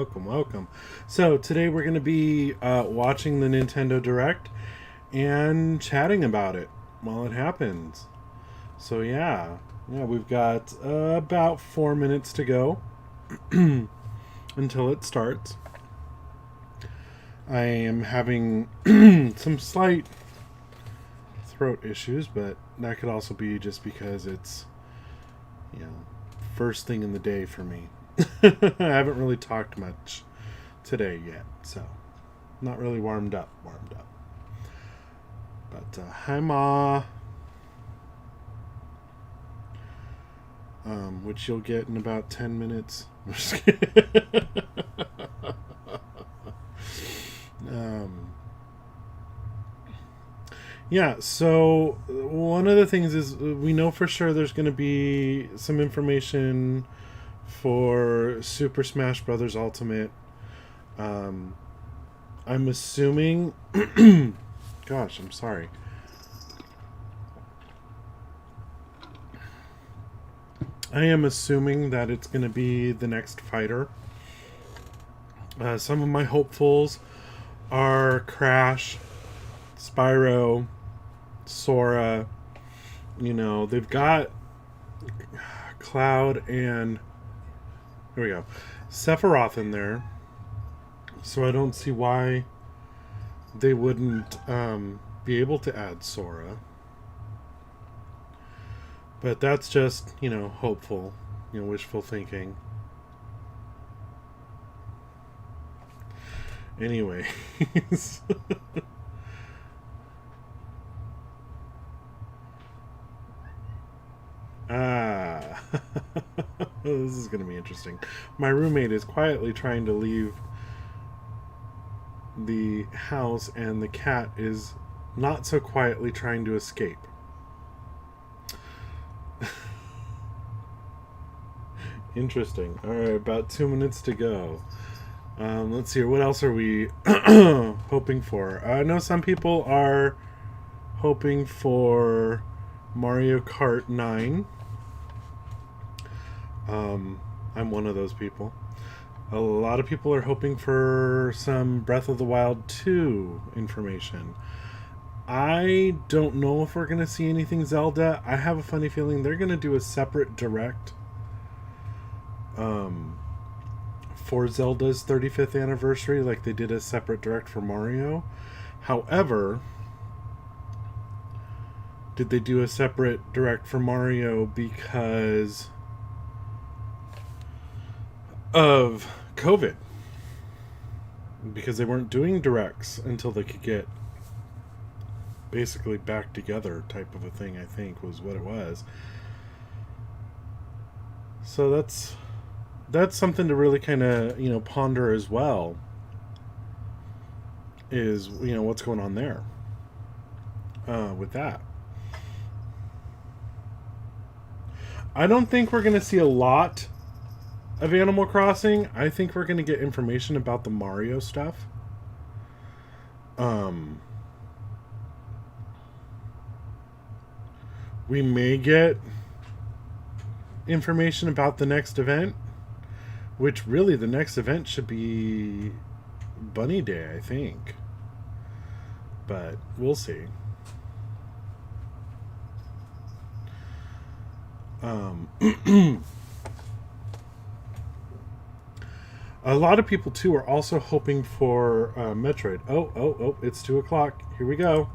welcome, welcome. So today we're going to be watching the Nintendo Direct and chatting about it while it happens. So yeah, we've got about 4 minutes to go until it starts. I am having some slight throat issues, but that could also be just because it's, first thing in the day for me. I haven't really talked much today yet, so not really warmed up. But hi, Ma. Which you'll get in about 10 minutes. Yeah, so one of the things is we know for sure there's going to be some information for Super Smash Bros. Ultimate. I'm assuming... Gosh, I'm sorry. I am assuming that it's going to be the next fighter. Some of my hopefuls are Crash, Spyro, Sora. They've got Cloud and... Here we go. Sephiroth in there. So I don't see why they wouldn't be able to add Sora. But that's just, hopeful, wishful thinking. Anyways. This is going to be interesting. My roommate is quietly trying to leave the house, and the cat is not so quietly trying to escape. Interesting. Alright, about 2 minutes to go. Let's see, what else are we hoping for? I know some people are hoping for Mario Kart 9. I'm one of those people. A lot of people are hoping for some Breath of the Wild 2 information. I don't know if we're going to see anything Zelda. I have a funny feeling they're going to do a separate direct for Zelda's 35th anniversary, like they did a separate direct for Mario. However, did they do a separate direct for Mario because of COVID? Because they weren't doing directs until they could get basically back together, type of a thing, I think was what it was. So that's something to really kind of ponder as well, is what's going on there with that. I don't think we're going to see a lot of Animal Crossing. I think we're going to get information about the Mario stuff. We may get information about the next event, which really the next event should be Bunny Day, I think. But we'll see. A lot of people too are also hoping for Metroid. Oh, it's 2 o'clock. Here we go.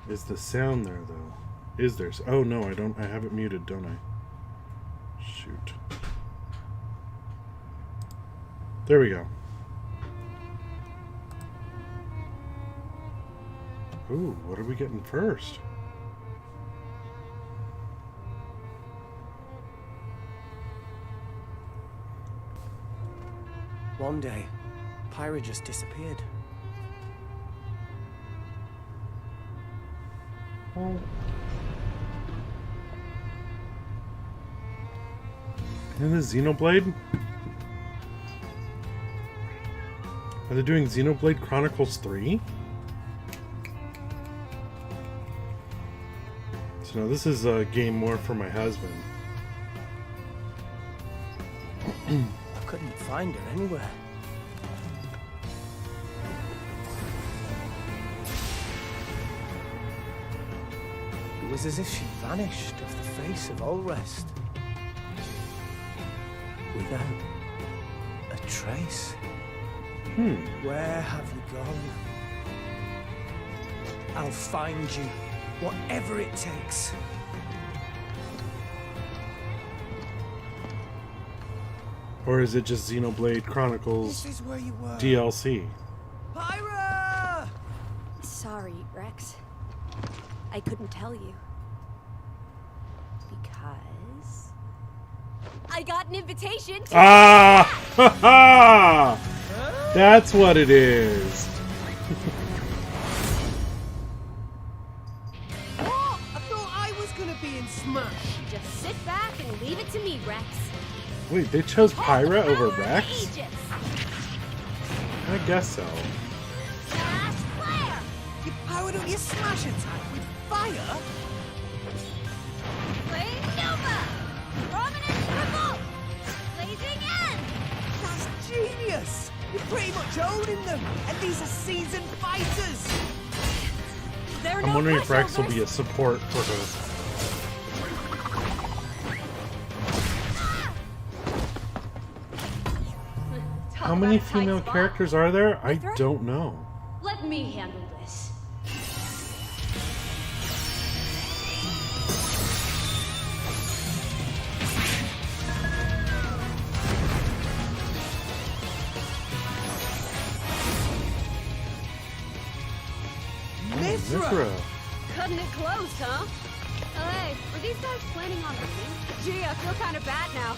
Is the sound there though? Is there? Oh no, I don't. I have it muted, don't I? Shoot. There we go. Ooh, what are we getting first? One day, Pyra just disappeared. And the Xenoblade? Are they doing Xenoblade Chronicles 3? So no, this is a game more for my husband. I couldn't find her anywhere. It was as if she vanished off the face of Allrest. Without a trace. Where have you gone? I'll find you, whatever it takes. Or is it just Xenoblade Chronicles This is where you were. DLC? Pyra! Sorry, Rex. I couldn't tell you. Because... I got an invitation to... Ah! Ha ha! That's what it is. What? I thought I was gonna be in Smash. Just sit back and leave it to me, Rex. Wait, they chose Pyra over Power Rex? Aegis. I guess so. Smash Flare. You powered up your Smash attack with fire? Flame Nova. Prominence Revolt. Blazing End. That's genius! You're pretty much owning them, and these are seasoned fighters! There are I'm no wondering if Rex will pushovers. be a support for her. How many female characters are there? I Mithra? don't know. Let me handle this. Mithra! Mithra. Cutting it close, huh? Hey, were these guys planning on winning? Gee, I feel kind of bad now.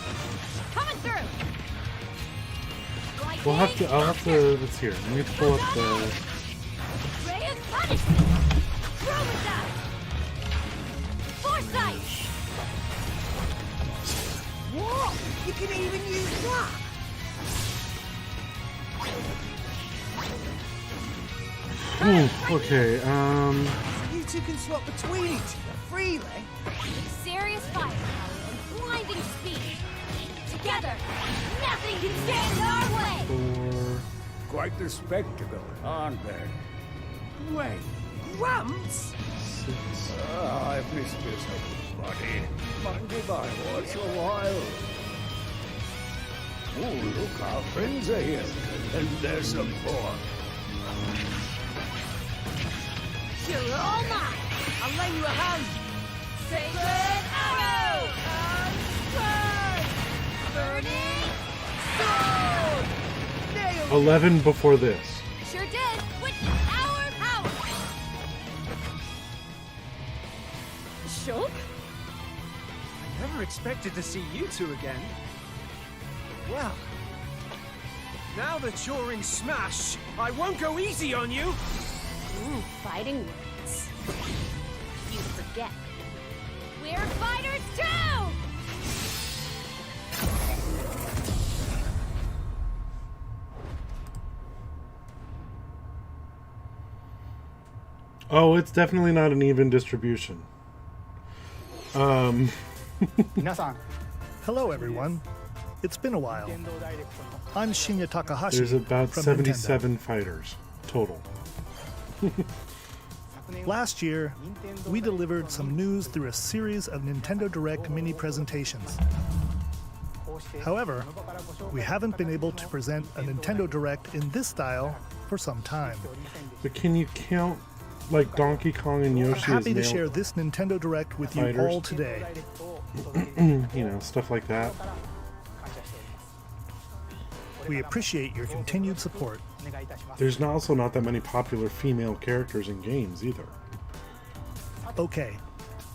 Coming through. We'll have to. I'll have to. Let's hear. Let me pull up the. Ray of punishment. Throw with that. Foresight. What? You can even use that? Okay. You two can swap between each other freely. Serious firepower and blinding speed. Together, nothing can stand in our way. For Quite the spectacle, aren't they? Wait, Gramps? 6. I've missed this old buddy. Mind if I watch a while? Oh, look, our friends are here. And there's some pork. You're all mine. I'll lend you a hand. Sacred arrow. Burning sword. Nailed 11 before this. Sure did. With our power. Shulk? Never expected to see you two again. Well, now that you're in Smash, I won't go easy on you. Ooh, fighting words. You forget. We're fighters too! Oh, it's definitely not an even distribution. Hello everyone. It's been a while. I'm Shinya Takahashi. There's about from 77 fighters total. Nintendo. Last year, we delivered some news through a series of Nintendo Direct mini presentations. However, we haven't been able to present a Nintendo Direct in this style for some time. But can you count like Donkey Kong and I'm Yoshi as happy to male, share this Nintendo Direct with you fighters? all today. you know, stuff like that? We appreciate your continued support. There's also not that many popular female characters in games either. Okay,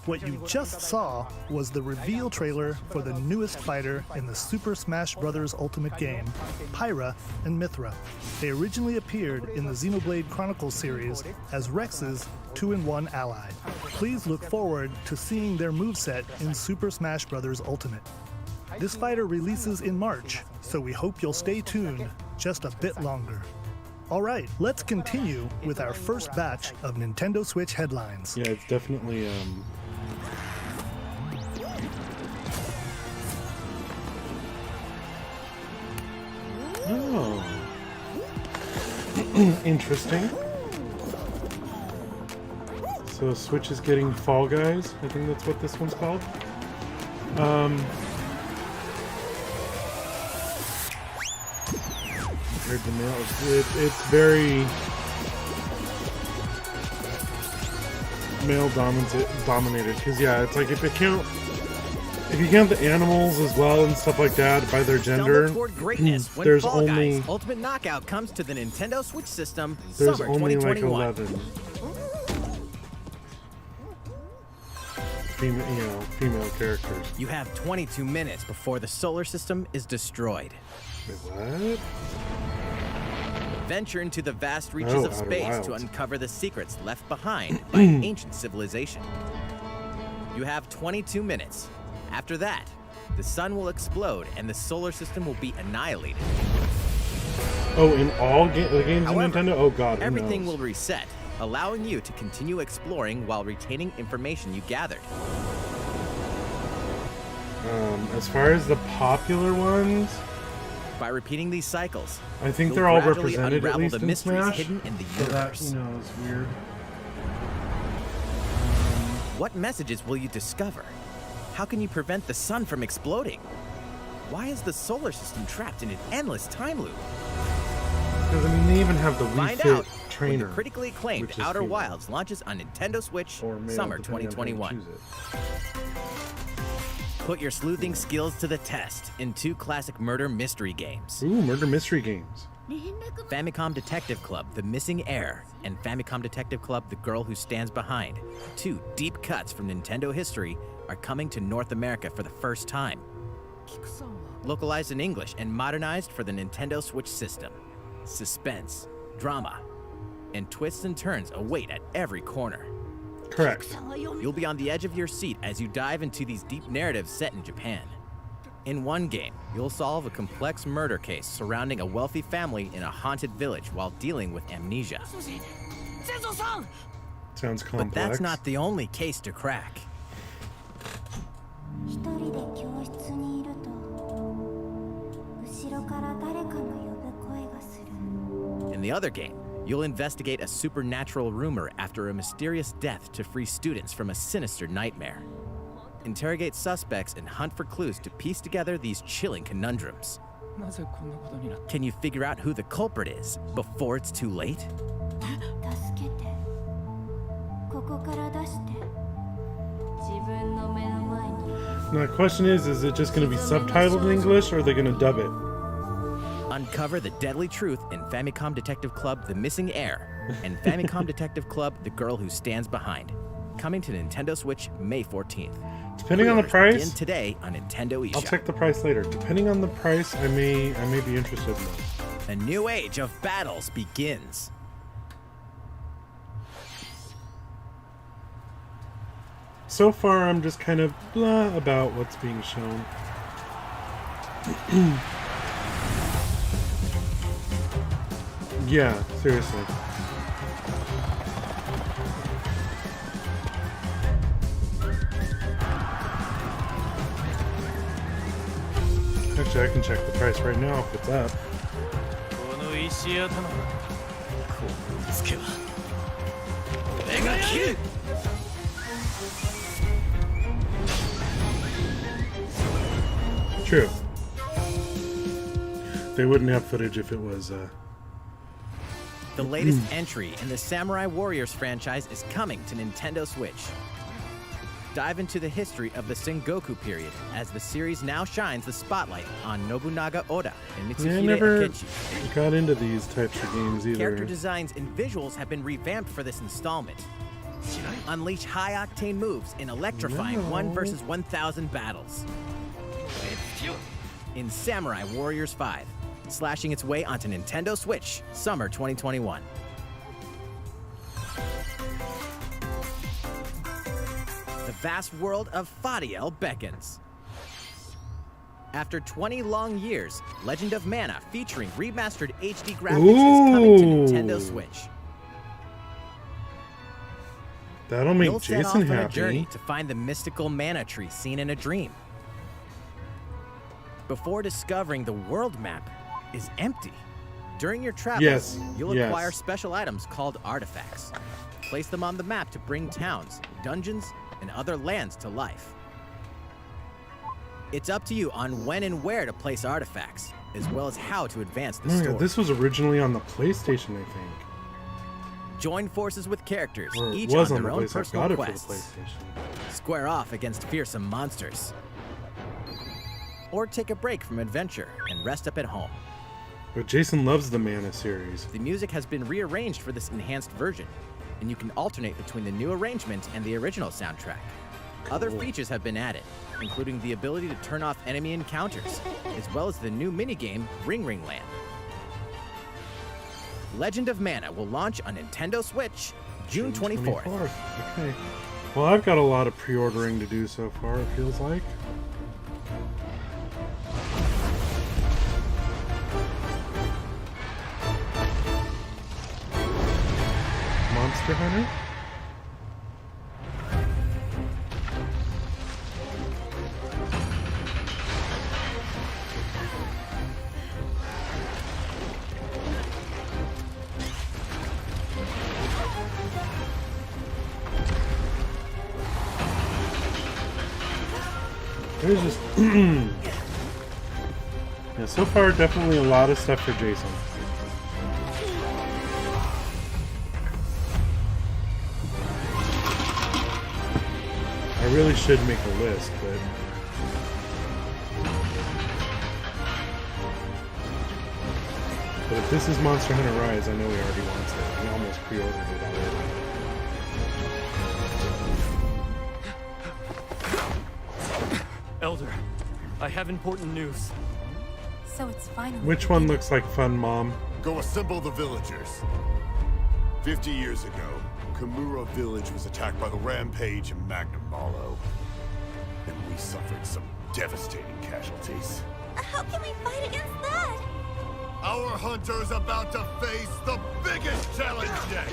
what you just saw was the reveal trailer for the newest fighter in the Super Smash Bros. Ultimate game, Pyra and Mithra. They originally appeared in the Xenoblade Chronicles series as Rex's 2-in-1 ally. Please look forward to seeing their moveset in Super Smash Bros. Ultimate. This fighter releases in March, so we hope you'll stay tuned just a bit longer. All right, let's continue with our first batch of Nintendo Switch headlines. Yeah, it's definitely Oh. Interesting. So Switch is getting Fall Guys. I think that's what this one's called. Heard the mail. It's very male dominated. Because yeah, it's like if you count the animals as well and stuff like that by their gender, Stumble toward greatness when there's Fall only Guys Ultimate Knockout comes to the Nintendo Switch system there's summer only like 2021. 11 female characters. You have 22 minutes before the solar system is destroyed. Wait, what? Venture into the vast reaches Oh, of Outer space to Wilds. uncover the secrets left behind by an ancient civilization. You have 22 minutes. After that, the sun will explode and the solar system will be annihilated. Oh, in all the games However, in Nintendo? Oh god, who Everything knows? will reset, allowing you to continue exploring while retaining information you gathered. As far as the popular ones, By repeating these cycles, I think you'll they're all gradually represented at unravel least the in mysteries Smash. hidden in the So that, universe. is weird. What messages will you discover? How can you prevent the sun from exploding? Why is the solar system trapped in an endless time loop? Because, I mean, they even have the Wii Find Fit out when the trainer. critically acclaimed which is Outer female. Wilds launches on Nintendo Switch Or male, summer depending on how you 2021. choose it. Put your sleuthing skills to the test in two classic murder mystery games. Ooh, murder mystery games. Famicom Detective Club, The Missing Heir, and Famicom Detective Club, The Girl Who Stands Behind, two deep cuts from Nintendo history, are coming to North America for the first time. Localized in English and modernized for the Nintendo Switch system. Suspense, drama, and twists and turns await at every corner. Correct. You'll be on the edge of your seat as you dive into these deep narratives set in Japan. In one game, you'll solve a complex murder case surrounding a wealthy family in a haunted village while dealing with amnesia. Sounds complex. But that's not the only case to crack. 一人で教室にいると後ろから誰かの呼ぶ声がする In the other game, you'll investigate a supernatural rumor after a mysterious death to free students from a sinister nightmare. Interrogate suspects and hunt for clues to piece together these chilling conundrums. Can you figure out who the culprit is before it's too late? 助けてここから出して自分の目の前に Now, the question is it just going to be subtitled in English or are they going to dub it? Uncover the deadly truth in Famicom Detective Club The Missing Heir and Famicom Detective Club The Girl Who Stands Behind. Coming to Nintendo Switch May 14th. Depending on the Pre-orders begin price, today on Nintendo eShop. I'll check the price later. Depending on the price, I may be interested in those. A new age of battles begins. So far, I'm just kind of blah about what's being shown. Yeah, seriously. Actually, I can check the price right now if it's up. この石頭こうつけば True. They wouldn't have footage if it was, The latest entry in the Samurai Warriors franchise is coming to Nintendo Switch. Dive into the history of the Sengoku period as the series now shines the spotlight on Nobunaga Oda and I Mitsuhide never Akechi. got into these types of games either. Character designs and visuals have been revamped for this installment. Unleash high-octane moves in electrifying 1 versus 1,000 battles. In Samurai Warriors 5, slashing its way onto Nintendo Switch, summer 2021. The vast world of Fadiel beckons. After 20 long years, Legend of Mana featuring remastered HD graphics is coming to Nintendo Ooh. Switch. That'll make You'll set Jason off on a happy. journey to find the mystical mana tree seen in a dream. Before discovering the world map is empty. During your travels, Yes, you'll yes. acquire special items called artifacts. Place them on the map to bring towns, dungeons, and other lands to life. It's up to you on when and where to place artifacts, as well as how to advance the Oh, yeah, story. this was originally on the PlayStation, I think. Join forces with characters, Or it each was on on the their own PlayStation. I personal got it for the quests. PlayStation. Square off against fearsome monsters. Or take a break from adventure and rest up at home. But Jason loves the Mana series. The music has been rearranged for this enhanced version, and you can alternate between the new arrangement and the original soundtrack. Other features have been added, including the ability to turn off enemy encounters, as well as the new minigame Ring Ring Land. Legend of Mana will launch on Nintendo Switch June 24th. Okay. Well, I've got a lot of pre-ordering to do so far, it feels like. Monster Hunter? There's just yeah, so far definitely a lot of stuff for Jason. I really should make a list, but if this is Monster Hunter Rise, I know he already wants it. He almost pre-ordered it already. Elder, I have important news. So it's finally. Which one looks like fun, Mom? Go assemble the villagers. 50 years ago, Kamura village was attacked by the Rampage and Magnum Malo. And we suffered some devastating casualties. How can we fight against that? Our hunter's about to face the biggest challenge yet!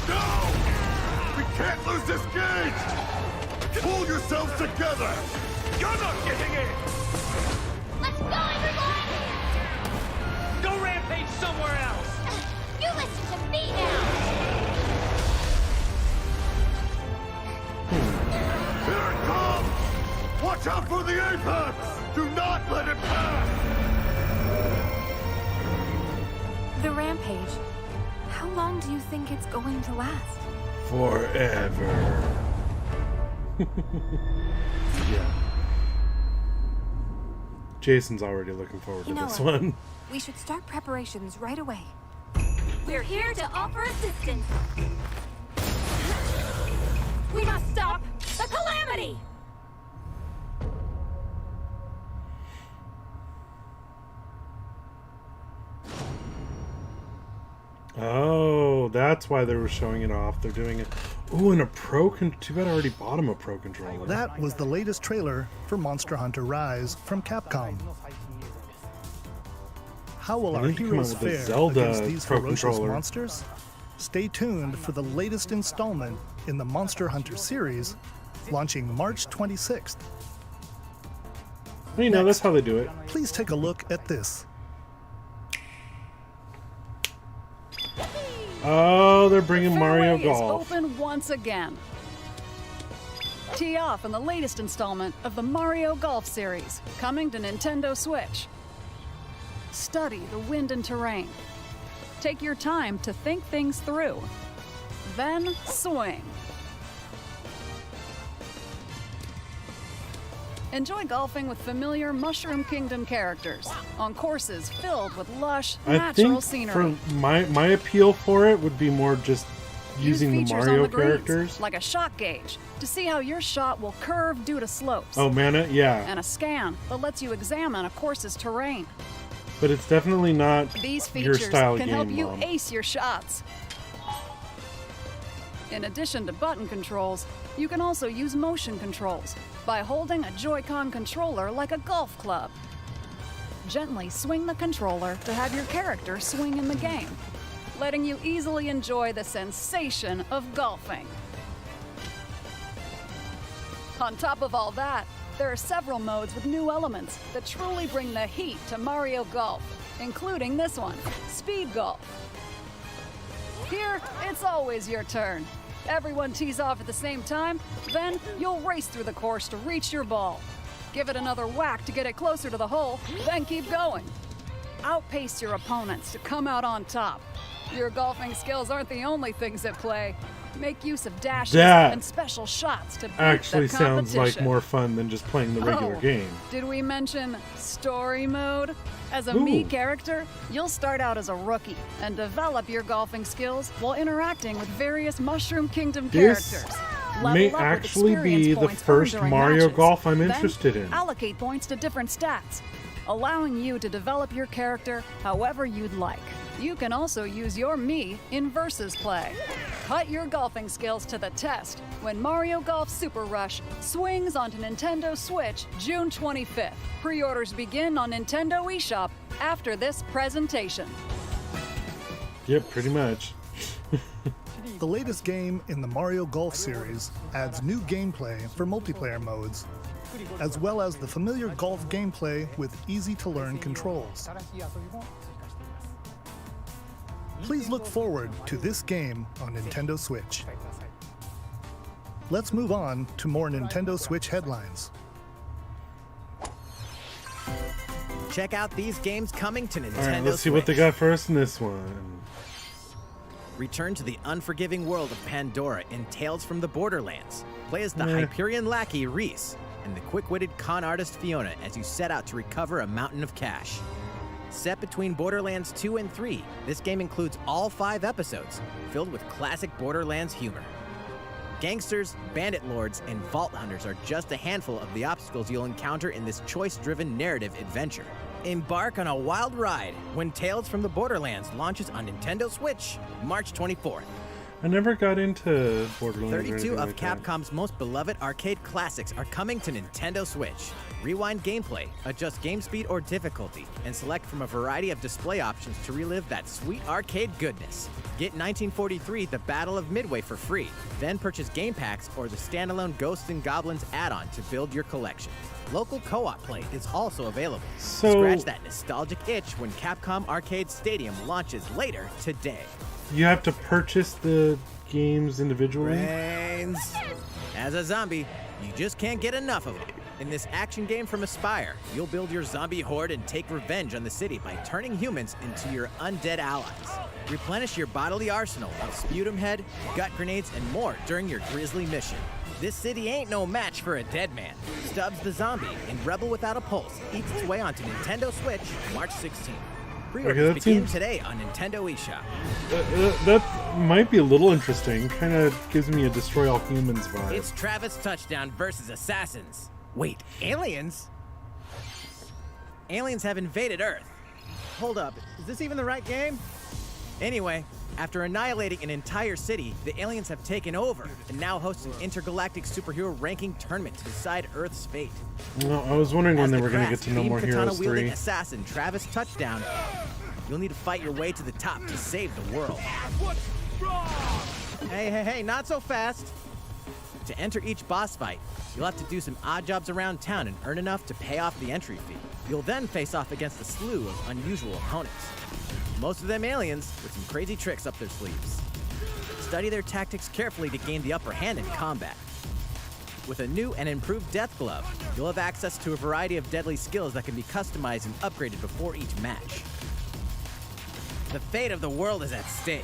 No! We can't lose this gauge! Pull yourselves together! You're not getting in! Let's go, everyone! Go rampage somewhere else! You listen to me now! Here it comes! Watch out for the apex! Do not let it pass! The rampage. How long do you think it's going to last? Forever. Yeah. Jason's already looking forward to You know this what? one. We should start preparations right away. We're here to offer assistance. We must stop the calamity! Oh, that's why they were showing it off. They're doing it. Oh, and a too bad I already bought him a Pro controller. That was the latest trailer for Monster Hunter Rise from Capcom. How will I our think they come heroes out with a fare Zelda against these Pro ferocious controller. monsters? Stay tuned for the latest installment in the Monster Hunter series, launching March 26th. Well, you know, that's how they do it. Please take a look at this. Oh, they're bringing Mario Fairway is Golf. open once again. Tee off in the latest installment of the Mario Golf series, coming to Nintendo Switch. Study the wind and terrain. Take your time to think things through. Then swing. Enjoy golfing with familiar Mushroom Kingdom characters on courses filled with lush, I natural think scenery. for my appeal for it would be more just Use using the features Mario on the greens, characters. like a shot gauge, to see how your shot will curve due to slopes. Oh, Mana, yeah, And a scan that lets you examine a course's terrain. but it's definitely not These your features style can game, help you Mom. ace your shots. In addition to button controls, you can also use motion controls by holding a Joy-Con controller like a golf club. Gently swing the controller to have your character swing in the game, letting you easily enjoy the sensation of golfing. On top of all that, there are several modes with new elements that truly bring the heat to Mario Golf, including this one, Speed Golf. Here, it's always your turn. Everyone tees off at the same time, then you'll race through the course to reach your ball. Give it another whack to get it closer to the hole, then keep going. Outpace your opponents to come out on top. Your golfing skills aren't the only things at play. Make use of dashes That and special shots to beat Actually the sounds like competition. more fun than just playing the regular Oh, game. Did we mention story mode? As a Mii Ooh. character, you'll start out as a rookie and develop your golfing skills while interacting with various Mushroom Kingdom This characters. may Level up with actually experience be the points earned first during Mario matches. Golf I'm Then interested in. allocate points to different stats, allowing you to develop your character however you'd like. You can also use your Mii in versus play. Put your golfing skills to the test when Mario Golf Super Rush swings onto Nintendo Switch June 25th. Pre-orders begin on Nintendo eShop after this presentation. Yep, pretty much. The latest game in the Mario Golf series adds new gameplay for multiplayer modes, as well as the familiar golf gameplay with easy-to-learn controls. Please look forward to this game on Nintendo Switch. Let's move on to more Nintendo Switch headlines. Check out these games coming to Nintendo All right, let's see Switch. what they got first in this one. Return to the unforgiving world of Pandora in Tales from the Borderlands. Play as the Meh. Hyperion lackey Reese and the quick-witted con artist Fiona as you set out to recover a mountain of cash. Set between Borderlands 2 and 3, this game includes all 5 episodes, filled with classic Borderlands humor. Gangsters, bandit lords, and vault hunters are just a handful of the obstacles you'll encounter in this choice-driven narrative adventure. Embark on a wild ride when Tales from the Borderlands launches on Nintendo Switch, March 24th. I never got into Borderlands. or 32 anything of like that. Capcom's most beloved arcade classics are coming to Nintendo Switch. Rewind gameplay, adjust game speed or difficulty, and select from a variety of display options to relive that sweet arcade goodness. Get 1943 The Battle of Midway for free, then purchase game packs or the standalone Ghosts and Goblins add-on to build your collection. Local co-op play is also available. So- Scratch that nostalgic itch when Capcom Arcade Stadium launches later today. You have to purchase the games individually? Brains. As a zombie, you just can't get enough of them. In this action game from Aspyr, you'll build your zombie horde and take revenge on the city by turning humans into your undead allies. Replenish your bodily arsenal of sputum head, gut grenades, and more during your grisly mission. This city ain't no match for a dead man. Stubbs the Zombie in Rebel Without a Pulse eats its way onto Nintendo Switch March 16th. Pre-orders that begin seems- today on Nintendo eShop. That might be a little interesting. Kind of gives me a Destroy All Humans vibe. It's Travis Touchdown versus Assassins. Wait, aliens? Aliens have invaded Earth. Hold up, is this even the right game? Anyway, after annihilating an entire city, the aliens have taken over and now host an intergalactic superhero ranking tournament to decide Earth's fate. Well, I was wondering when As they the were going to get crass, to No beam More Heroes katana-wielding 3. assassin Travis Touchdown, you'll need to fight your way to the top to save the world. Hey, not so fast. To enter each boss fight, you'll have to do some odd jobs around town and earn enough to pay off the entry fee. You'll then face off against a slew of unusual opponents. Most of them aliens with some crazy tricks up their sleeves. Study their tactics carefully to gain the upper hand in combat. With a new and improved Death Glove, you'll have access to a variety of deadly skills that can be customized and upgraded before each match. The fate of the world is at stake,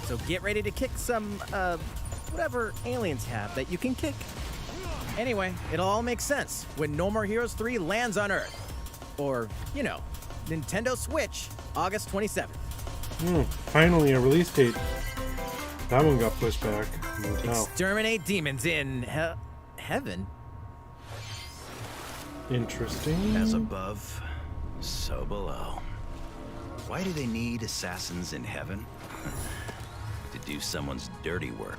so get ready to kick some, whatever aliens have that you can kick. Anyway, it'll all make sense when No More Heroes 3 lands on Earth. Or, you know, Nintendo Switch, August 27th. Finally, a release date. That one got pushed back. No. Exterminate demons in heaven. Interesting. As above, so below. Why do they need assassins in heaven? To do someone's dirty work.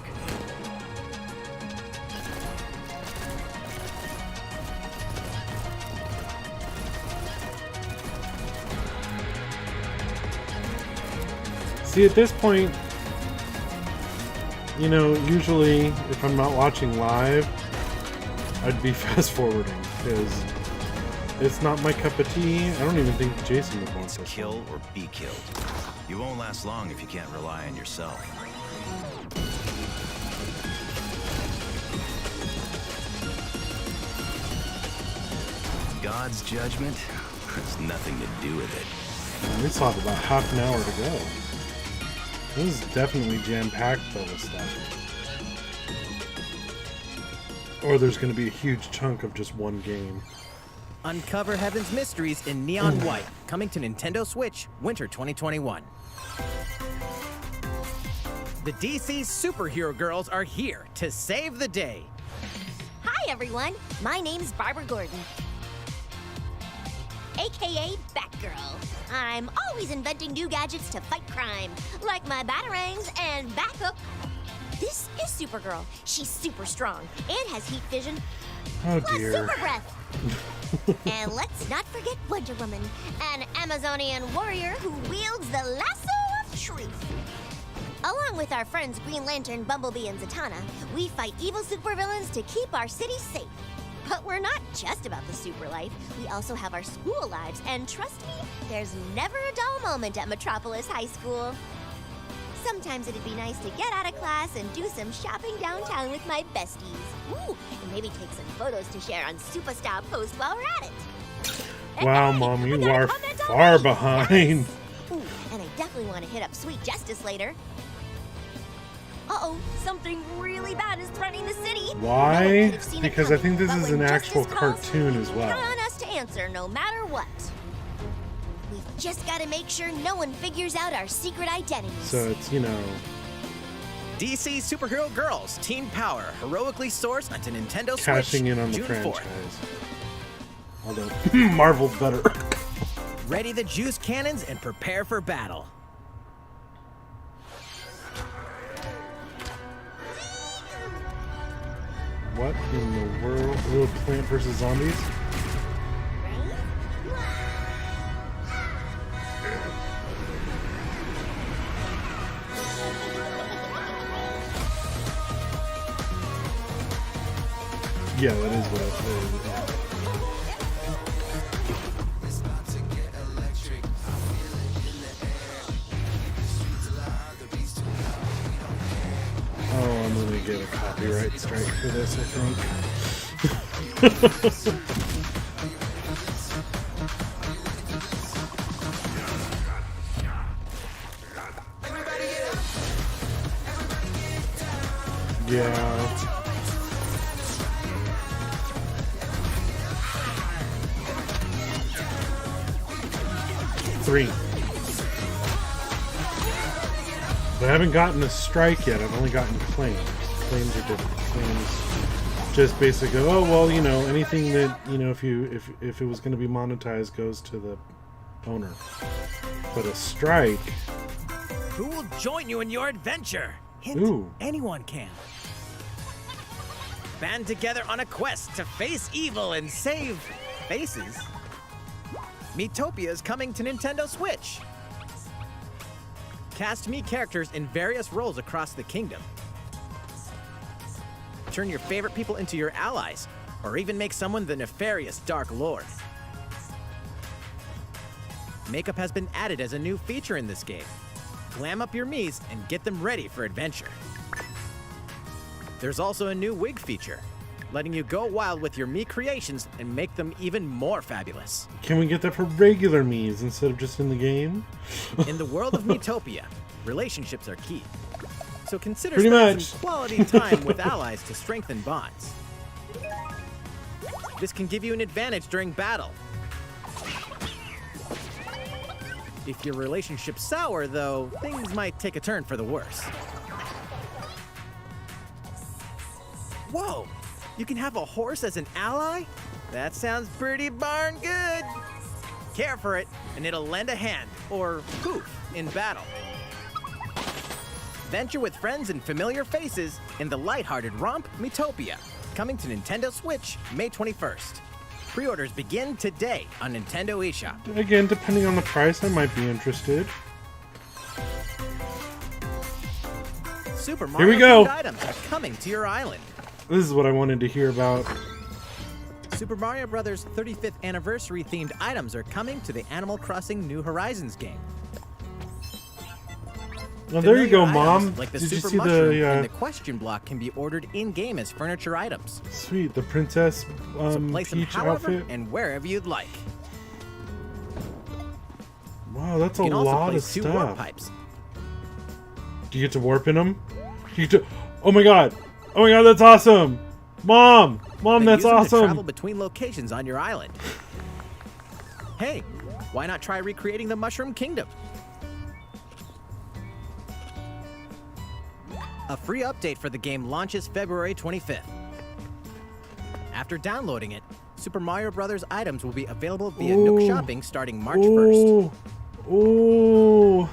See, at this point, you know, usually if I'm not watching live, I'd be fast forwarding because it's not my cup of tea. I don't even think Jason would want this. Kill or be killed. You won't last long if you can't rely on yourself. God's judgment has nothing to do with it. We still have about half an hour to go. This is definitely jam-packed full of stuff. Or there's going to be a huge chunk of just one game. Uncover Heaven's Mysteries in Neon White, coming to Nintendo Switch, Winter 2021. The DC Superhero Girls are here to save the day. Hi, everyone. My name's Barbara Gordon, aka Batgirl. I'm always inventing new gadgets to fight crime, like my Batarangs and Bathook. This is Supergirl. She's super strong and has heat vision. Oh plus dear. super breath. And let's not forget Wonder Woman, an Amazonian warrior who wields the lasso of truth. Along with our friends Green Lantern, Bumblebee, and Zatanna, we fight evil supervillains to keep our city safe. But we're not just about the super life. We also have our school lives, and trust me, there's never a dull moment at Metropolis High School. Sometimes it'd be nice to get out of class and do some shopping downtown with my besties. Ooh, and maybe take some photos to share on Superstar Post while we're at it. Wow, Hey, Mom, you we gotta are comment on far me. behind. Ooh, and I definitely want to hit up Sweet Justice later. Uh-oh, something really bad is threatening the city. Why? No one could have seen it Because I coming, think this but is when an actual justice calls, cartoon as well. count on us to answer no matter what. We've just got to make sure no one figures out our secret identities. So it's, you know, DC Superhero Girls Teen Power, heroically sourced onto Nintendo Switch, cashing in on the June franchise. 4th. Although, Marvel's better. Ready the juice cannons and prepare for battle. What in the world? Little Plant vs. Zombies? Yeah, that is what I played. Oh, I'm gonna get a copyright strike for this, I think. Yeah. Three. But I haven't gotten a strike yet. I've only gotten claims. Claims are different. Claims just basically, oh well, you know, anything that, you know, if it was going to be monetized goes to the owner. But a strike. Who will join you in your adventure? Hint, Ooh. anyone can. Band together on a quest to face evil and save faces. Miitopia is coming to Nintendo Switch. Cast Mii characters in various roles across the kingdom. Turn your favorite people into your allies, or even make someone the nefarious Dark Lord. Makeup has been added as a new feature in this game. Glam up your Miis and get them ready for adventure. There's also a new wig feature, letting you go wild with your Mii creations and make them even more fabulous. Can we get that for regular Miis instead of just in the game? In the world of Miitopia, relationships are key. So consider Pretty spending much. some quality time with allies to strengthen bonds. This can give you an advantage during battle. If your relationship's sour, though, things might take a turn for the worse. Whoa! You can have a horse as an ally? That sounds pretty darn good! Care for it, and it'll lend a hand, or poof, in battle. Venture with friends and familiar faces in the lighthearted romp Miitopia, coming to Nintendo Switch May 21st. Pre-orders begin today on Nintendo eShop. Again, depending on the price, I might be interested. Super Here Mario we go. themed items are coming to your island. This is what I wanted to hear about. Super Mario Bros. 35th anniversary themed items are coming to the Animal Crossing New Horizons game. Oh, there you go, Familiar Mom. items, like the Did you Super see Mushroom the and the question block can be ordered in-game as furniture items. sweet the princess So place them Peach however outfit? and wherever you'd like. Wow, that's a You can also lot of place 2 warp stuff. pipes. Do you get to warp in them? You get to... Oh my god! Oh my god, that's awesome! Mom, Then that's use them to travel awesome! between locations on your island. Hey, why not try recreating the Mushroom Kingdom? A free update for the game launches February 25th. After downloading it, Super Mario Bros. Items will be available via Nook Ooh. Shopping starting March 1st. Ooh,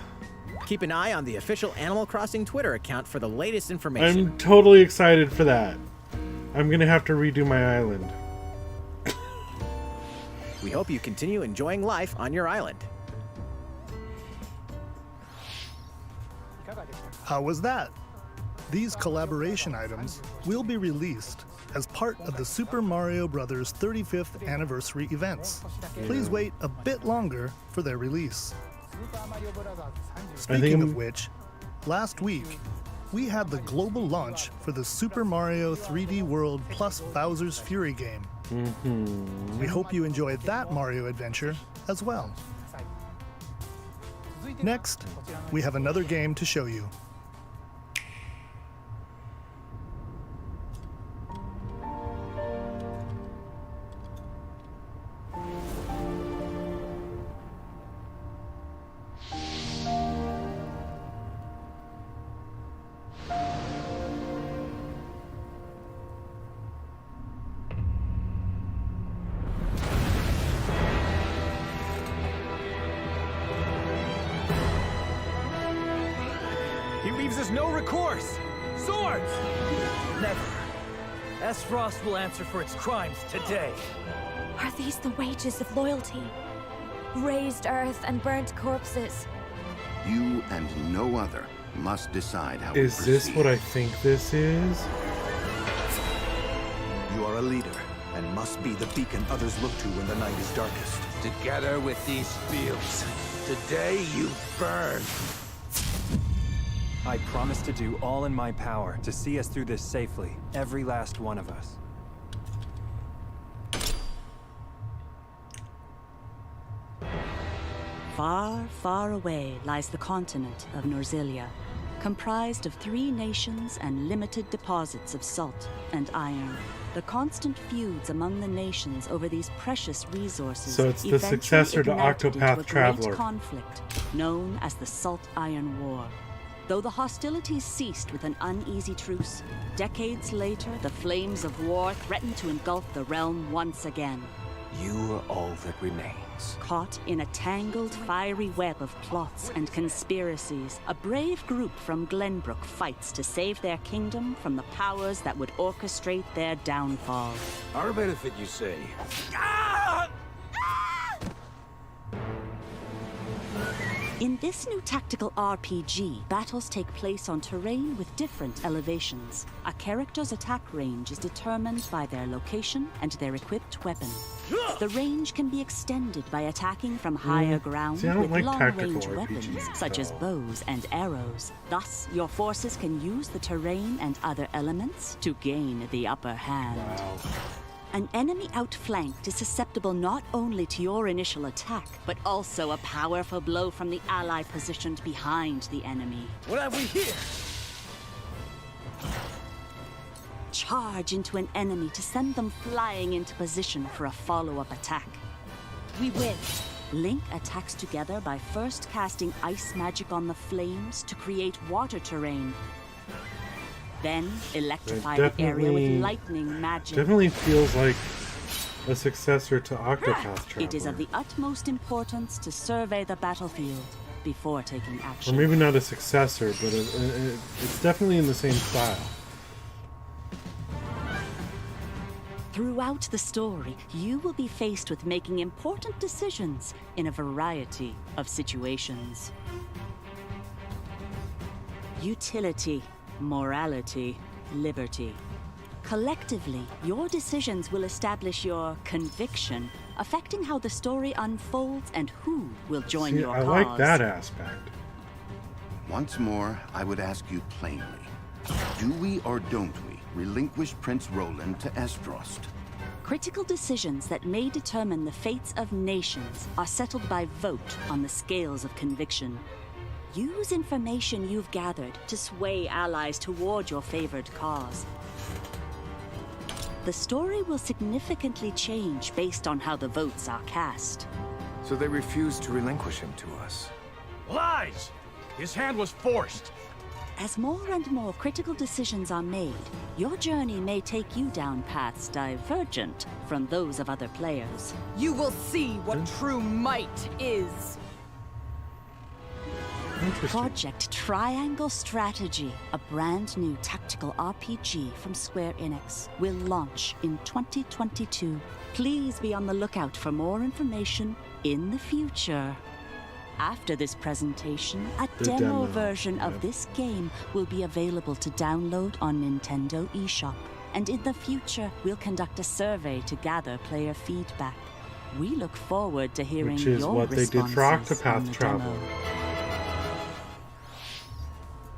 Keep an eye on the official Animal Crossing Twitter account for the latest information. I'm totally excited for that. I'm gonna have to redo my island. We hope you continue enjoying life on your island. How was that? These collaboration items will be released as part of the Super Mario Bros. 35th anniversary events. Please wait a bit longer for their release. Speaking of which, last week, we had the global launch for the Super Mario 3D World plus Bowser's Fury game. We hope you enjoyed that Mario adventure as well. Next, we have another game to show you. He leaves us no recourse. Swords! Never. S-Frost will answer for its crimes today. Are these the wages of loyalty? Raised earth and burnt corpses. You and no other must decide how Is we this proceed. what I think this is? You are a leader and must be the beacon others look to when the night is darkest. Together with these fields, today you burn. I promise to do all in my power to see us through this safely, every last one of us. Far, far away lies the continent of Norzilia, comprised of 3 nations and limited deposits of salt and iron. The constant feuds among the nations over these precious resources So it's the eventually successor to ignited into Octopath a Traveler. great conflict known as the Salt Iron War. Though the hostilities ceased with an uneasy truce, decades later the flames of war threatened to engulf the realm once again. You are all that remains. Caught in a tangled, fiery web of plots and conspiracies, a brave group from Glenbrook fights to save their kingdom from the powers that would orchestrate their downfall. Our benefit, you say? In this new tactical RPG, battles take place on terrain with different elevations. A character's attack range is determined by their location and their equipped weapon. The range can be extended by attacking from higher ground See, I don't with like long-range tactical weapons, RPGs, such as so- bows and arrows. Thus, your forces can use the terrain and other elements to gain the upper hand. An enemy outflanked is susceptible not only to your initial attack, but also a powerful blow from the ally positioned behind the enemy. What have we here? Charge into an enemy to send them flying into position for a follow-up attack. We win. Link attacks together by first casting ice magic on the flames to create water terrain. Then electrify the area with Definitely- lightning magic. Definitely feels like a successor to Octopath Traveler. It is of the utmost importance to survey the battlefield before taking Or action. maybe not a successor, but it's definitely in the same style. Throughout the story, you will be faced with making important decisions in a variety of situations. Utility. morality, liberty. Collectively, your decisions will establish your conviction, affecting how the story unfolds and who will join See, your I cause. like that aspect. Once more, I would ask you plainly. Do we or don't we relinquish Prince Roland to Esdrost? Critical decisions that may determine the fates of nations are settled by vote on the scales of conviction. Use information you've gathered to sway allies toward your favored cause. The story will significantly change based on how the votes are cast. So they refused to relinquish him to us. Lies! His hand was forced. As more and more critical decisions are made, your journey may take you down paths divergent from those of other players. You will see what true might is. Project Triangle Strategy, a brand new tactical RPG from Square Enix, will launch in 2022. Please be on the lookout for more information in the future. After this presentation, a demo version of this game will be available to download on Nintendo eShop. And in the future, we'll conduct a survey to gather player feedback. We look forward to hearing Which is your what they did for responses on Octopath the Traveler. demo.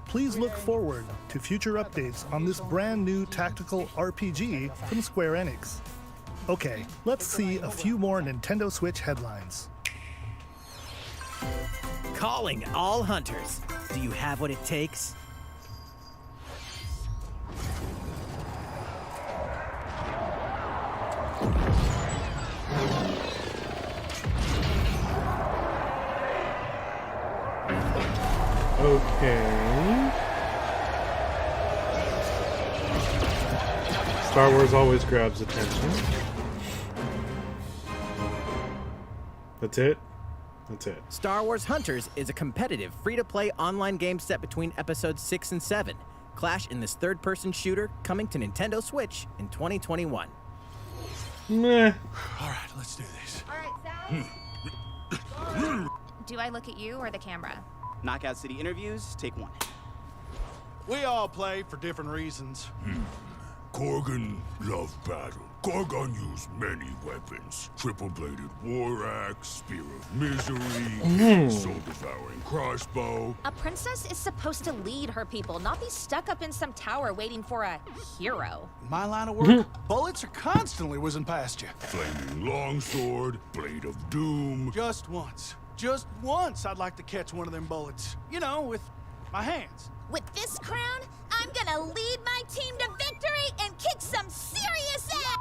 Please look forward to future updates on this brand new tactical RPG from Square Enix. Okay, let's see a few more Nintendo Switch headlines. Calling all hunters. Do you have what it takes? Okay. Star Wars always grabs attention. That's it? That's it. Star Wars Hunters is a competitive, free-to-play online game set between episodes 6 and 7. Clash in this third-person shooter coming to Nintendo Switch in 2021. Meh. All right, let's do this. All right, Sally. Do I look at you or the camera? Knockout City interviews, take 1. We all play for different reasons. Korgan loved battle. Korgan used many weapons. Triple-bladed war axe, spear of misery, soul-devouring crossbow. A princess is supposed to lead her people, not be stuck up in some tower waiting for a hero. My line of work, bullets are constantly whizzing past you. Flaming longsword, blade of doom. Just once I'd like to catch one of them bullets. You know, with my hands. With this crown, I'm gonna lead my team to victory and kick some serious ass!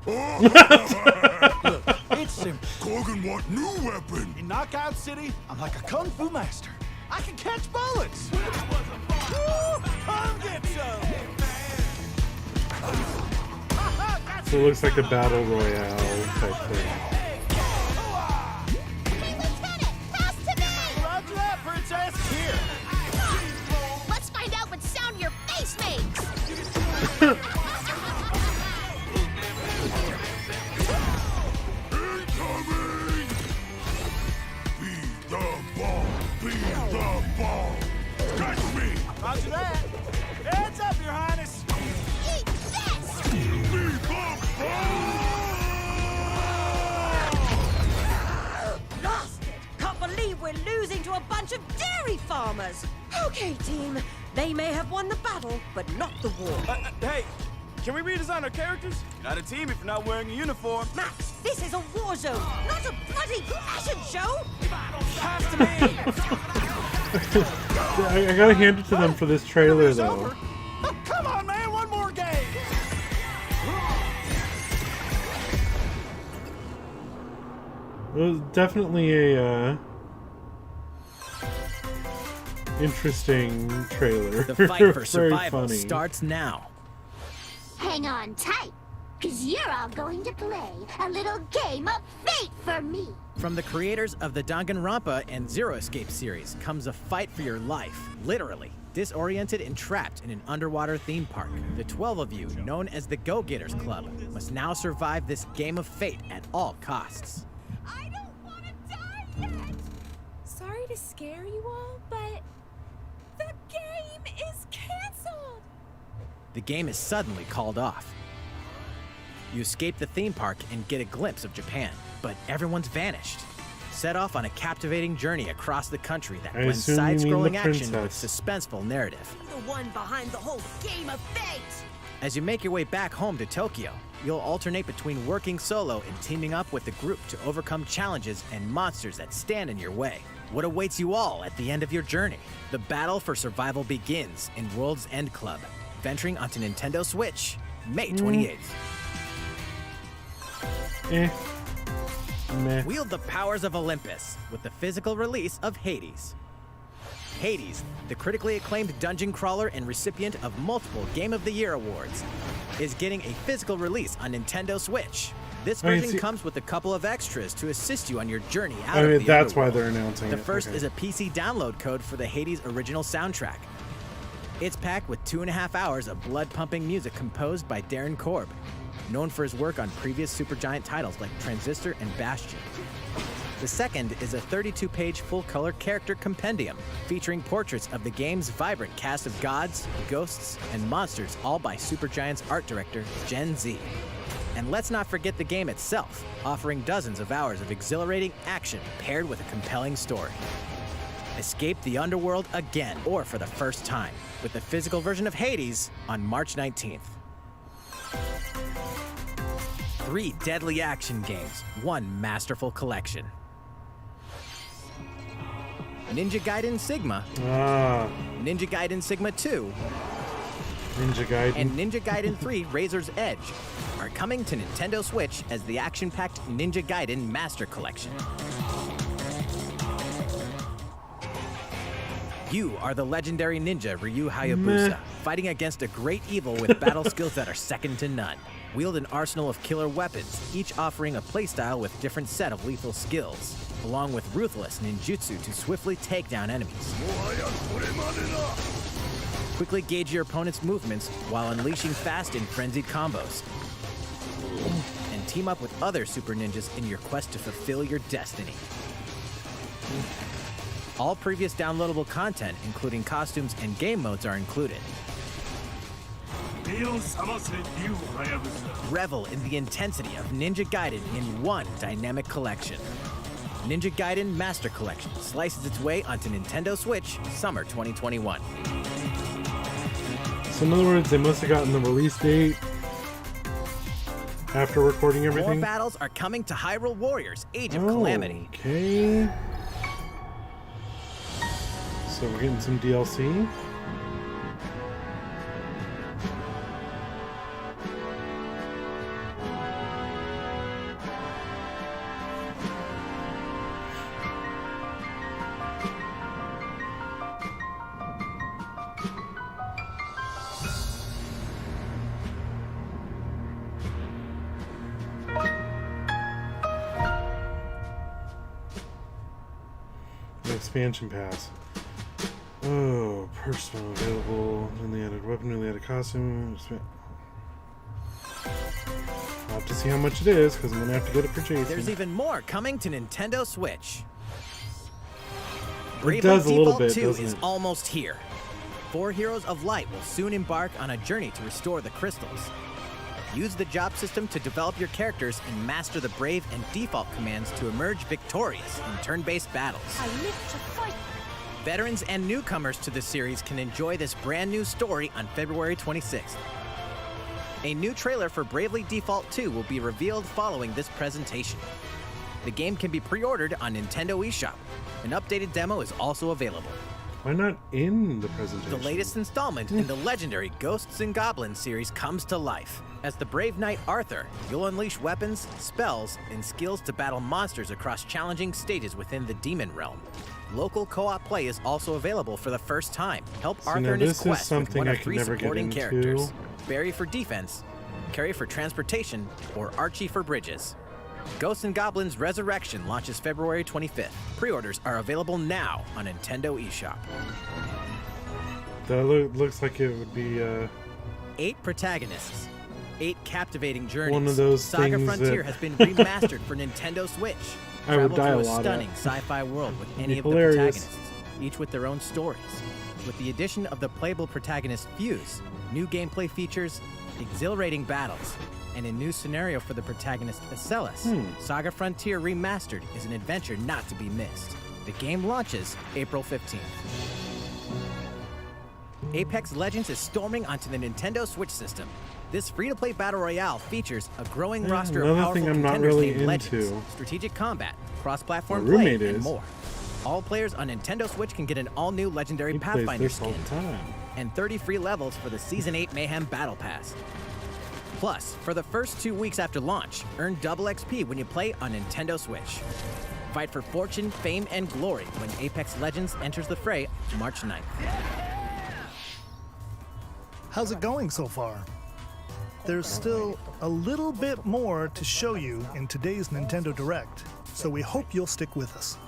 Look, it's simple. Korgan want new weapon. In Knockout City, I'm like a kung fu master. I can catch bullets. Woo! Come get some. So it looks like a battle royale type thing. Hey, Lieutenant, pass to me! Roger that, Princess. Here. Let's find out what sound your face makes! Incoming! Be the ball! Be the ball! Catch me! Roger that. Heads up, Your Highness. Eat this! Be the ball! Lost it! Can't believe we're losing to a bunch of dairy farmers! Okay, team. They may have won the battle, but not the war. Hey, can we redesign our characters? You're not a team if you're not wearing a uniform. Max, this is a war zone, not a bloody fashion show! Pass to me. I gotta hand it to them for this trailer, though. Over. Oh, come on, man, one more game. It was definitely a interesting trailer. The fight for Very survival funny. starts now. Hang on tight, because you're all going to play a little game of fate for me. From the creators of the Danganronpa and Zero Escape series comes a fight for your life, literally. Disoriented and trapped in an underwater theme park, the 12 of you, known as the Go-Getters Club, must now survive this game of fate at all costs. I don't want to die yet! Sorry to scare you all, but the game is canceled! the game is suddenly called off. You escape the theme park and get a glimpse of Japan, but everyone's vanished. Set off on a captivating journey across the country that I blends assume you mean the side-scrolling action with princess. suspenseful narrative. The one behind the whole game of fate! As you make your way back home to Tokyo, you'll alternate between working solo and teaming up with the group to overcome challenges and monsters that stand in your way. What awaits you all at the end of your journey? The battle for survival begins in World's End Club, venturing onto Nintendo Switch, May 28th. Meh. Wield the powers of Olympus with the physical release of Hades. Hades, the critically acclaimed dungeon crawler and recipient of multiple Game of the Year awards, is getting a physical release on Nintendo Switch. This version comes with a couple of extras to assist you on your journey out of the that's why underworld. they're announcing The it. first Okay. is a PC download code for the Hades original soundtrack. It's packed with 2.5 hours of blood-pumping music composed by Darren Korb, known for his work on previous Supergiant titles like Transistor and Bastion. The second is a 32-page full-color character compendium featuring portraits of the game's vibrant cast of gods, ghosts, and monsters, all by Supergiant's art director, Gen Z. And let's not forget the game itself, offering dozens of hours of exhilarating action paired with a compelling story. Escape the underworld again, or for the first time, with the physical version of Hades on March 19th. 3 deadly action games, 1 masterful collection. Ninja Gaiden Sigma, Ninja Gaiden Sigma 2, Ninja Gaiden, and Ninja Gaiden 3 Razor's Edge are coming to Nintendo Switch as the action-packed Ninja Gaiden Master Collection. You are the legendary ninja Ryu Hayabusa, fighting against a great evil with battle skills that are second to none. Wield an arsenal of killer weapons, each offering a playstyle with different set of lethal skills, along with ruthless ninjutsu to swiftly take down enemies. Quickly gauge your opponent's movements while unleashing fast and frenzied combos. And team up with other super ninjas in your quest to fulfill your destiny. All previous downloadable content, including costumes and game modes, are included. Revel in the intensity of Ninja Gaiden in one dynamic collection. Ninja Gaiden Master Collection slices its way onto Nintendo Switch summer 2021. So in other words, they must have gotten the release date after recording More everything. battles are coming to Hyrule Warriors: Age of Calamity. Okay. So we're getting some DLC. The expansion pass. Oh, personal available. Newly added weapon, newly added costume. I'll have to see how much it is because I'm gonna have to get it for Jason. There's even more coming to Nintendo Switch. It Bravely does a little Default bit, 2 doesn't is it? almost here. 4 Heroes of Light will soon embark on a journey to restore the crystals. Use the job system to develop your characters and master the Brave and Default commands to emerge victorious in turn-based battles. I live to fight. Veterans and newcomers to the series can enjoy this brand new story on February 26th. A new trailer for Bravely Default 2 will be revealed following this presentation. The game can be pre-ordered on Nintendo eShop. An updated demo is also available. Why not in the presentation? The latest installment in the legendary Ghosts and Goblins series comes to life. As the brave knight Arthur, you'll unleash weapons, spells, and skills to battle monsters across challenging stages within the Demon Realm. Local co-op play is also available for the first time. Help See, Arthur now in his this is quest with something one I of could 3 never get supporting into. characters. Barry for defense, Carrie for transportation, or Archie for bridges. Ghosts and Goblins Resurrection launches February 25th. Pre-orders are available now on Nintendo eShop. That looks like it would be 8 protagonists, 8 captivating journeys. One of those Saga things Frontier that- has been remastered for Nintendo Switch. I would Travel die through a lot at. stunning sci-fi world with It'd any be of the hilarious. protagonists, each with their own stories. With the addition of the playable protagonist Fuse, new gameplay features, exhilarating battles, and a new scenario for the protagonist Acelus. Saga Frontier Remastered is an adventure not to be missed. The game launches April 15th. Apex Legends is storming onto the Nintendo Switch system. This free-to-play battle royale features a growing roster of Another powerful thing I'm not contenders really named Legends, into. strategic combat, cross-platform My play, roommate and is. more. All players on Nintendo Switch can get an all-new Legendary He plays Pathfinder this all skin, the time. and 30 free levels for the Season 8 Mayhem Battle Pass. Plus, for the first 2 weeks after launch, earn double XP when you play on Nintendo Switch. Fight for fortune, fame, and glory when Apex Legends enters the fray March 9th. How's it going so far? There's still a little bit more to show you in today's Nintendo Direct, so we hope you'll stick with us.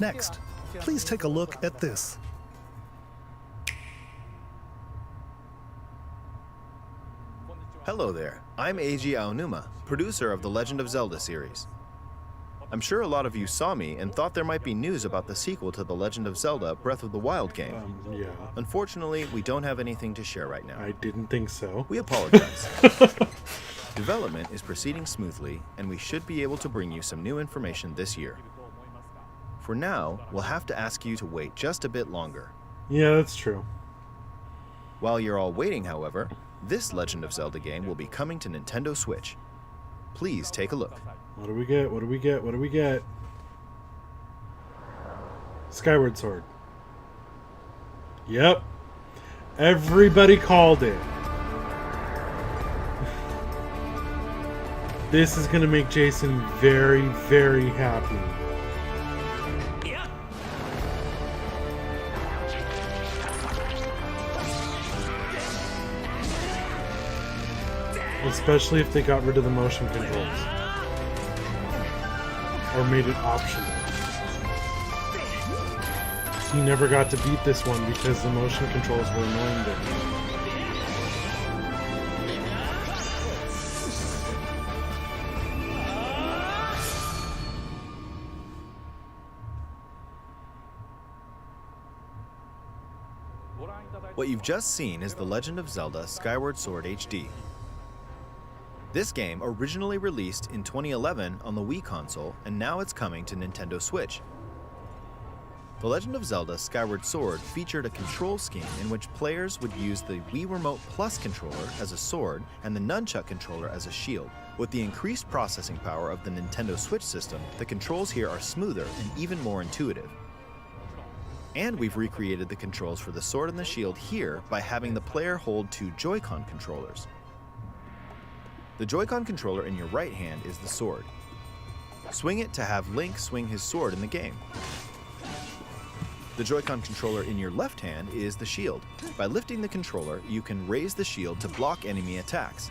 Next, please take a look at this. Hello there, I'm Eiji Aonuma, producer of the Legend of Zelda series. I'm sure a lot of you saw me and thought there might be news about the sequel to the Legend of Zelda Breath of the Wild game. Yeah. Unfortunately, we don't have anything to share right now. I didn't think so. We apologize. Development is proceeding smoothly, and we should be able to bring you some new information this year. For now, we'll have to ask you to wait just a bit longer. Yeah, that's true. While you're all waiting, however, this Legend of Zelda game will be coming to Nintendo Switch. Please take a look. What do we get? What do we get? What do we get? Skyward Sword. Yep. Everybody called it. This is going to make Jason very, very happy. Especially if they got rid of the motion controls. Or made it optional. He never got to beat this one because the motion controls were annoying to him. What you've just seen is The Legend of Zelda Skyward Sword HD. This game originally released in 2011 on the Wii console, and now it's coming to Nintendo Switch. The Legend of Zelda Skyward Sword featured a control scheme in which players would use the Wii Remote Plus controller as a sword and the Nunchuck controller as a shield. With the increased processing power of the Nintendo Switch system, the controls here are smoother and even more intuitive. And we've recreated the controls for the sword and the shield here by having the player hold two Joy-Con controllers. The Joy-Con controller in your right hand is the sword. Swing it to have Link swing his sword in the game. The Joy-Con controller in your left hand is the shield. By lifting the controller, you can raise the shield to block enemy attacks.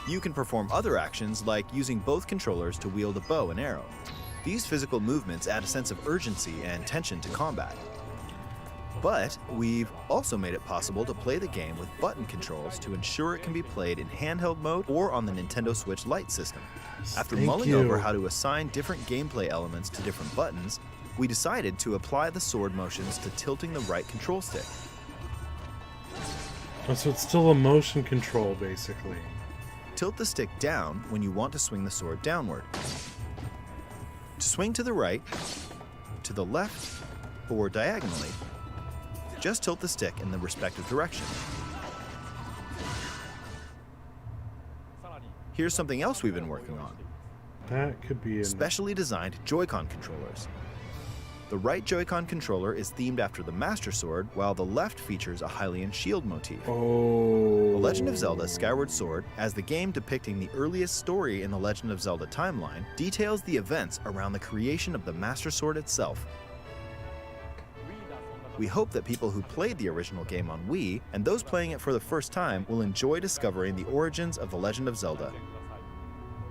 You can perform other actions like using both controllers to wield a bow and arrow. These physical movements add a sense of urgency and tension to combat. But we've also made it possible to play the game with button controls to ensure it can be played in handheld mode or on the Nintendo Switch Lite system. After mulling over how to assign different gameplay elements to different buttons, we decided to apply the sword motions to tilting the right control stick. Oh, so it's still a motion control, basically. Tilt the stick down when you want to swing the sword downward. To swing to the right, to the left, or diagonally, just tilt the stick in the respective direction. Here's something else we've been working on. That could be specially designed Joy-Con controllers. The right Joy-Con controller is themed after the Master Sword, while the left features a Hylian shield motif. Oh. The Legend of Zelda Skyward Sword, as the game depicting the earliest story in the Legend of Zelda timeline, details the events around the creation of the Master Sword itself. We hope that people who played the original game on Wii, and those playing it for the first time, will enjoy discovering the origins of The Legend of Zelda.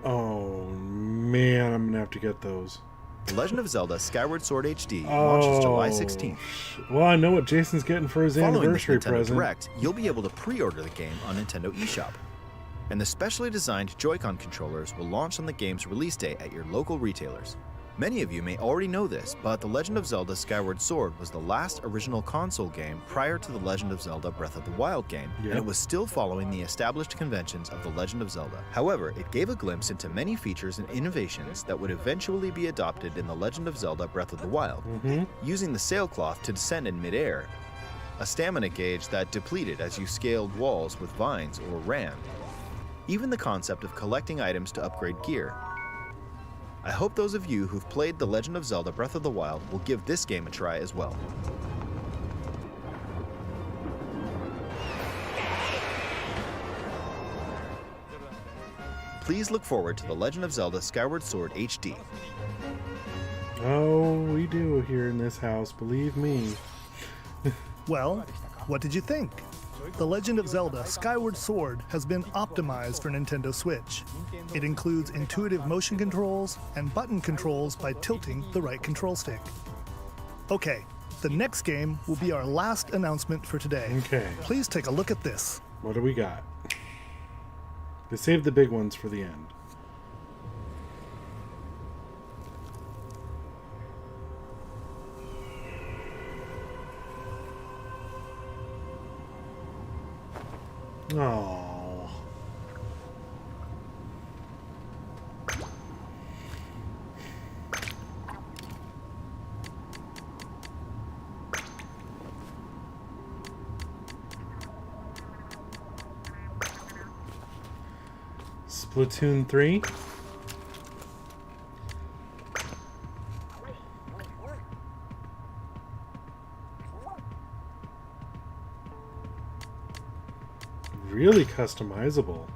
Oh man, I'm gonna have to get those. The Legend of Zelda Skyward Sword HD launches July 16th. Well, I know what Jason's getting for his anniversary Following this Nintendo present. Direct, you'll be able to pre-order the game on Nintendo eShop. And the specially designed Joy-Con controllers will launch on the game's release day at your local retailers. Many of you may already know this, but The Legend of Zelda Skyward Sword was the last original console game prior to The Legend of Zelda Breath of the Wild game, and it was still following the established conventions of The Legend of Zelda. However, it gave a glimpse into many features and innovations that would eventually be adopted in The Legend of Zelda Breath of the Wild, using the sailcloth to descend in midair, a stamina gauge that depleted as you scaled walls with vines or ran, even the concept of collecting items to upgrade gear. I hope those of you who've played The Legend of Zelda Breath of the Wild will give this game a try as well. Please look forward to The Legend of Zelda Skyward Sword HD. Oh, we do here in this house, believe me. Well, what did you think? The Legend of Zelda Skyward Sword has been optimized for Nintendo Switch. It includes intuitive motion controls and button controls by tilting the right control stick. Okay, the next game will be our last announcement for today. Okay. Please take a look at this. What do we got? They saved the big ones for the end. Oh. Splatoon 3. Really customizable.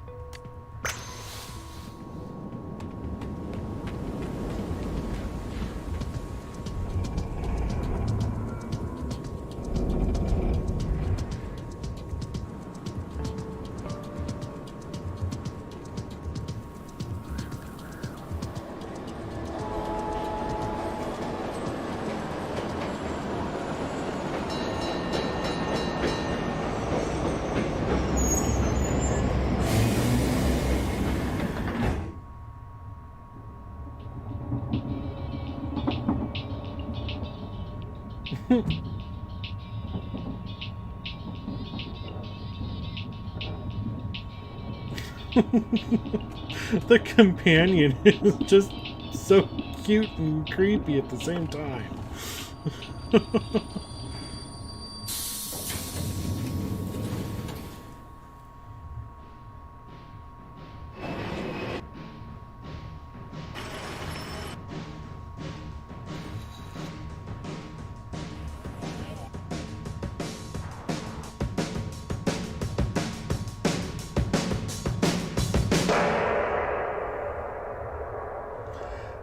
The companion is just so cute and creepy at the same time.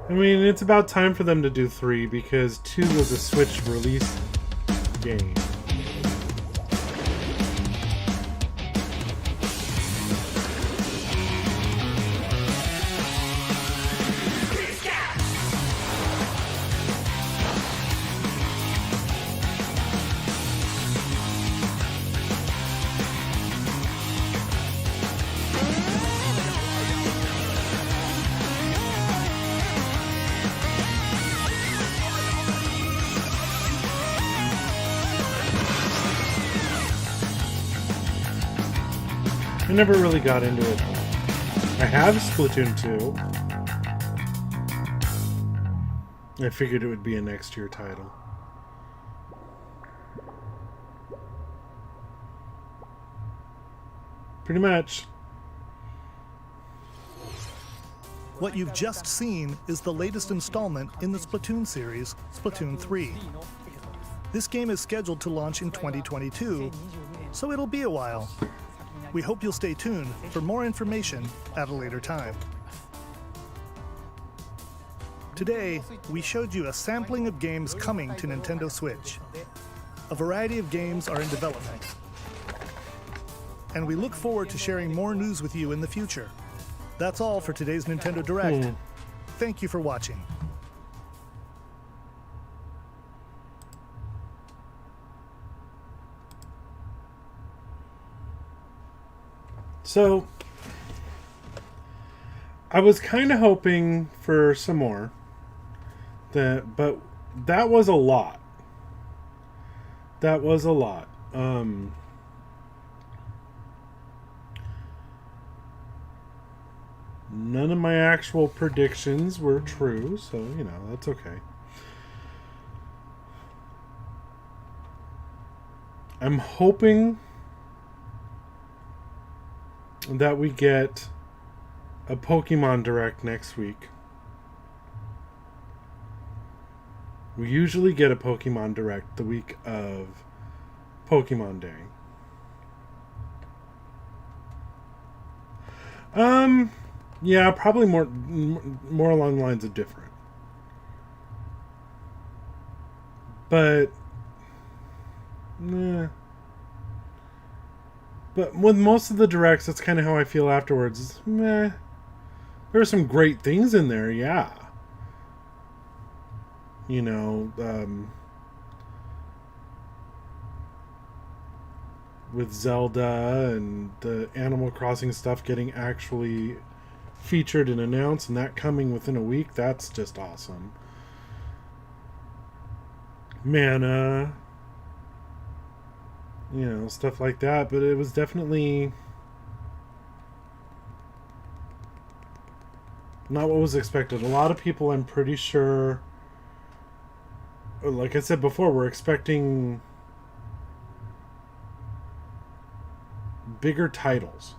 I mean, it's about time for them to do 3 because 2 was a Switch release game. I never really got into it. I have Splatoon 2. I figured it would be a next year title. Pretty much. What you've just seen is the latest installment in the Splatoon series, Splatoon 3. This game is scheduled to launch in 2022, so it'll be a while. We hope you'll stay tuned for more information at a later time. Today, we showed you a sampling of games coming to Nintendo Switch. A variety of games are in development. And we look forward to sharing more news with you in the future. That's all for today's Nintendo Direct. Thank you for watching. So, I was kind of hoping for some more. But that was a lot. That was a lot. None of my actual predictions were true, so, you know, that's okay. I'm hoping that we get a Pokemon Direct next week. We usually get a Pokemon Direct the week of Pokemon Day. Yeah, probably more along the lines of different. But But with most of the directs, that's kind of how I feel afterwards. Meh. There are some great things in there, yeah. You know, with Zelda and the Animal Crossing stuff getting actually featured and announced, and that coming within a week, that's just awesome. Mana, you know, stuff like that. But it was definitely not what was expected. A lot of people, I'm pretty sure, like I said before, were expecting bigger titles.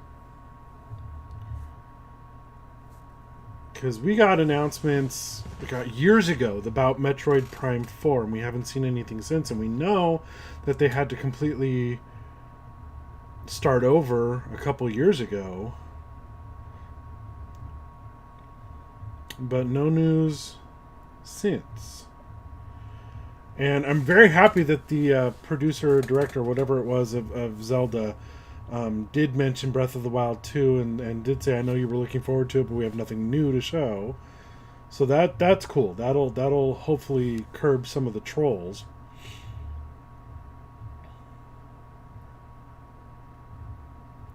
Because we got announcements years ago about Metroid Prime 4, and we haven't seen anything since. And we know that they had to completely start over a couple years ago. But no news since. And I'm very happy that the producer or director, whatever it was, of Zelda did mention Breath of the Wild 2 and did say, I know you were looking forward to it, but we have nothing new to show. So that's cool. That'll hopefully curb some of the trolls.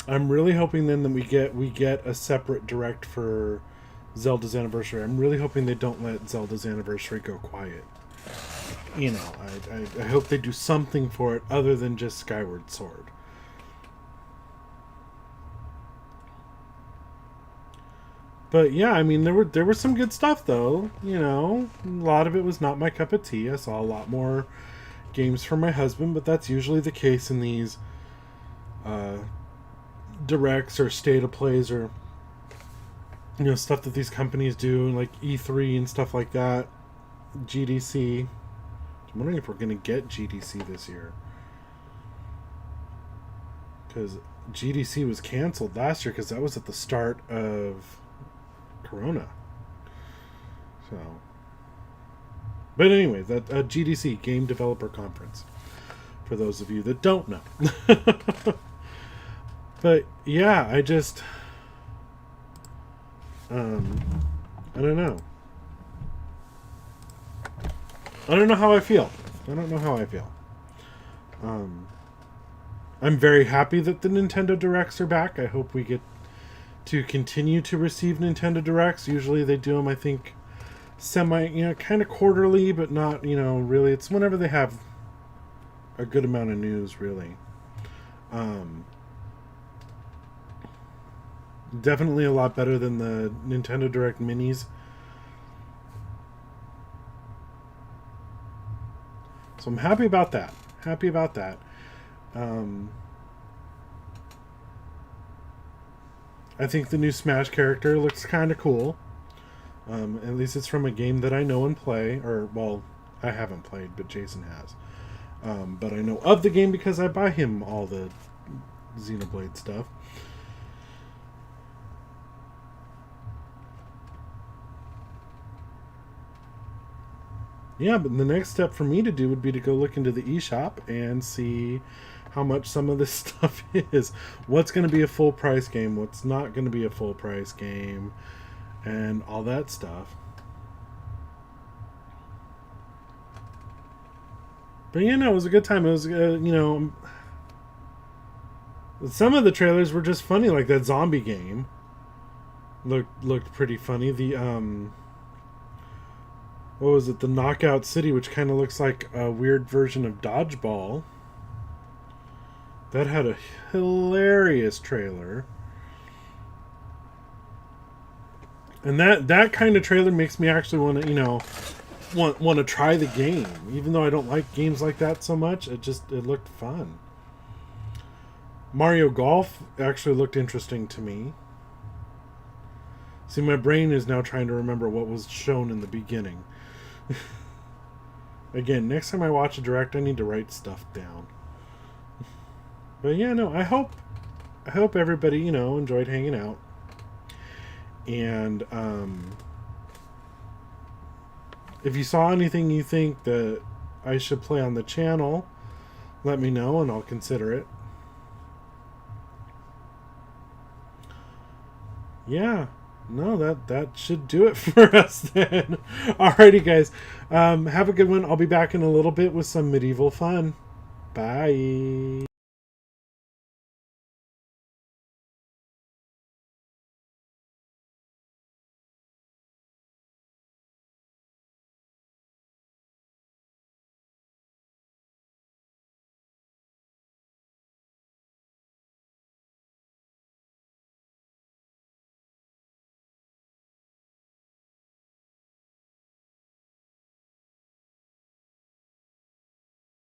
I'm really hoping then that we get a separate direct for Zelda's Anniversary. I'm really hoping they don't let Zelda's Anniversary go quiet. You know, I hope they do something for it other than just Skyward Sword. But yeah, I mean, there was some good stuff though. You know, a lot of it was not my cup of tea. I saw a lot more games from my husband, but that's usually the case in these directs or state of plays, or you know, stuff that these companies do, like E3 and stuff like that. GDC. I'm wondering if we're gonna get GDC this year, because GDC was canceled last year because that was at the start of Corona. So, but anyway, that GDC, Game Developer Conference, for those of you that don't know. But yeah, I just I don't know. I don't know how I feel. I'm very happy that the Nintendo Directs are back. I hope we get to continue to receive Nintendo Directs. Usually they do them, I think, kind of quarterly, but not, really. It's whenever they have a good amount of news, really. Definitely a lot better than the Nintendo Direct Minis. So I'm happy about that. I think the new Smash character looks kind of cool. At least it's from a game that I know and play. Or, well, I haven't played, but Jason has. But I know of the game because I buy him all the Xenoblade stuff. Yeah, but the next step for me to do would be to go look into the eShop and see how much some of this stuff is. What's going to be a full price game, what's not going to be a full price game, and all that stuff. But yeah, no, it was a good time. It was, some of the trailers were just funny, like that zombie game looked pretty funny. The what was it? The Knockout City, which kind of looks like a weird version of Dodgeball. That had a hilarious trailer. And that kind of trailer makes me actually want to, you know, want to try the game. Even though I don't like games like that so much, it looked fun. Mario Golf actually looked interesting to me. See, my brain is now trying to remember what was shown in the beginning. Again, next time I watch a direct, I need to write stuff down. But yeah, no, I hope everybody, you know, enjoyed hanging out. And if you saw anything you think that I should play on the channel, let me know and I'll consider it. Yeah. No, that should do it for us then. Alrighty, guys. Have a good one. I'll be back in a little bit with some medieval fun. Bye.